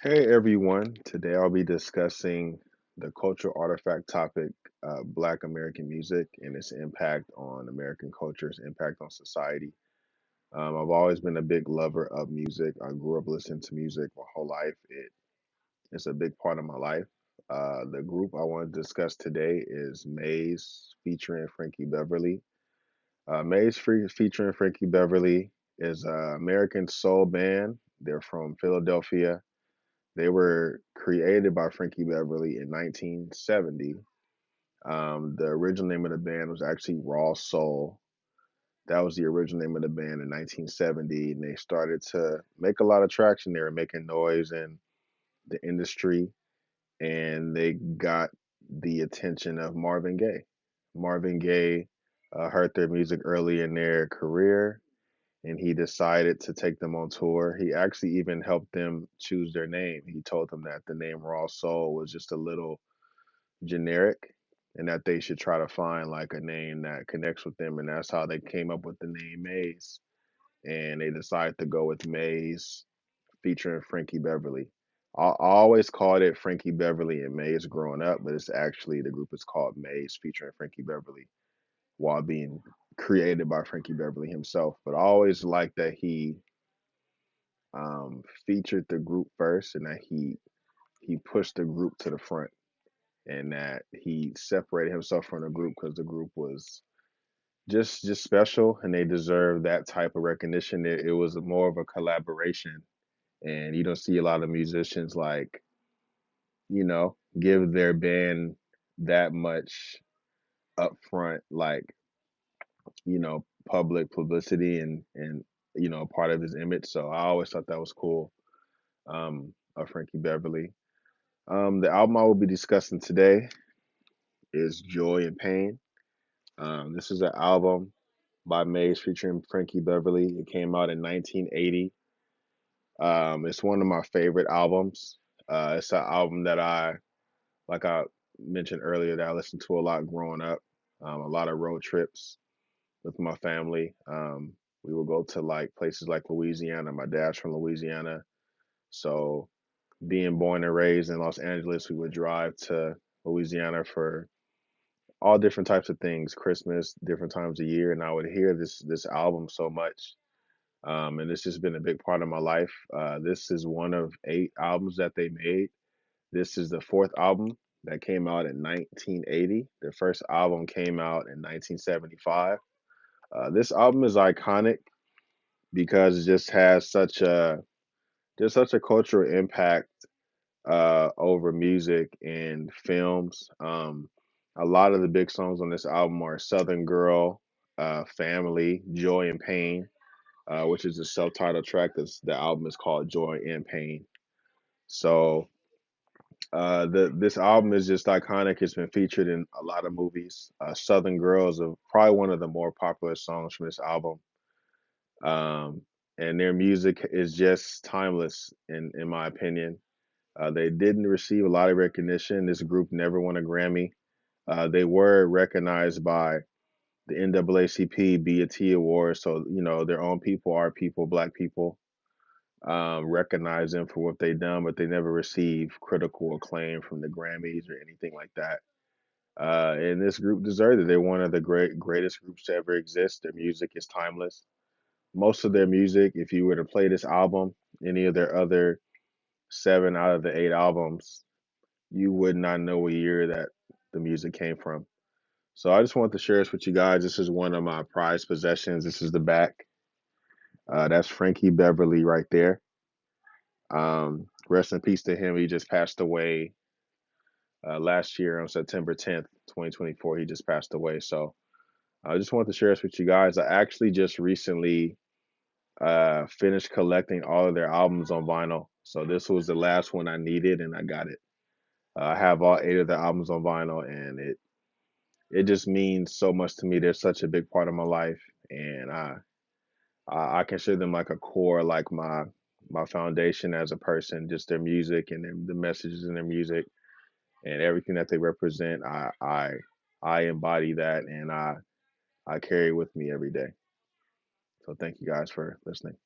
Hey everyone, today I'll be discussing the cultural artifact topic, Black American music and its impact on American culture, its impact on society. I've always been a big lover of music. I grew up listening to music my whole life. It's a big part of my life. The group I want to discuss today is Maze featuring Frankie Beverly. Featuring Frankie Beverly is an American soul band. They're from Philadelphia. They were created by Frankie Beverly in 1970. The original name of the band was actually Raw Soul. That was the original name of the band in 1970, and they started to make a lot of traction. They were making noise in the industry, and they got the attention of Marvin Gaye. Marvin Gaye heard their music early in their career, and he decided to take them on tour. He actually even helped them choose their name. He told them that the name Raw Soul was just a little generic and that they should try to find like a name that connects with them. And that's how they came up with the name Maze. And they decided to go with Maze featuring Frankie Beverly. I always called it Frankie Beverly and Maze growing up, but it's actually the group is called Maze featuring Frankie Beverly while being created by Frankie Beverly himself. But I always liked that he featured the group first and that he pushed the group to the front and that he separated himself from the group because the group was just special and they deserve that type of recognition. It was more of a collaboration, and you don't see a lot of musicians like give their band that much upfront public publicity and part of his image. So I always thought that was cool. Of Frankie Beverly. The album I will be discussing today is Joy and Pain. This is an album by Maze featuring Frankie Beverly. It came out in 1980. It's one of my favorite albums. It's an album that like I mentioned earlier, that I listened to a lot growing up. A lot of road trips with my family. We would go to like places like Louisiana. My dad's from Louisiana, so being born and raised in Los Angeles, we would drive to Louisiana for all different types of things, Christmas, different times of year, and I would hear this album so much. And it's just been a big part of my life. This is one of 8 albums that they made. This is the fourth album that came out in 1980. The first album came out in 1975. This album is iconic because it just such a cultural impact over music and films. A lot of the big songs on this album are Southern Girl, Family, Joy and Pain, which is the self-titled track. The album is called Joy and Pain. So this album is just iconic. It's been featured in a lot of movies. Southern Girl is probably one of the more popular songs from this album. Um, and their music is just timeless, in my opinion. They didn't receive a lot of recognition. This group never won a Grammy. They were recognized by the NAACP BET Awards, so their own people, our people, Black people, recognize them for what they've done, but they never received critical acclaim from the Grammys or anything like that. And this group deserved it. They're one of the greatest groups to ever exist. Their music is timeless. Most of their music, if you were to play this album, any of their other 7 out of the 8 albums, you would not know a year that the music came from. So I just want to share this with you guys. This is one of my prized possessions. This is the back. That's Frankie Beverly right there. Rest in peace to him. He just passed away last year on September 10th, 2024. He just passed away. So I just want to share this with you guys. I actually just recently finished collecting all of their albums on vinyl. So this was the last one I needed, and I got it. I have all 8 of the albums on vinyl, and it just means so much to me. They're such a big part of my life, and I consider them like a core, like my foundation as a person. Just their music and the messages in their music and everything that they represent. I embody that, and I carry it with me every day. So thank you guys for listening.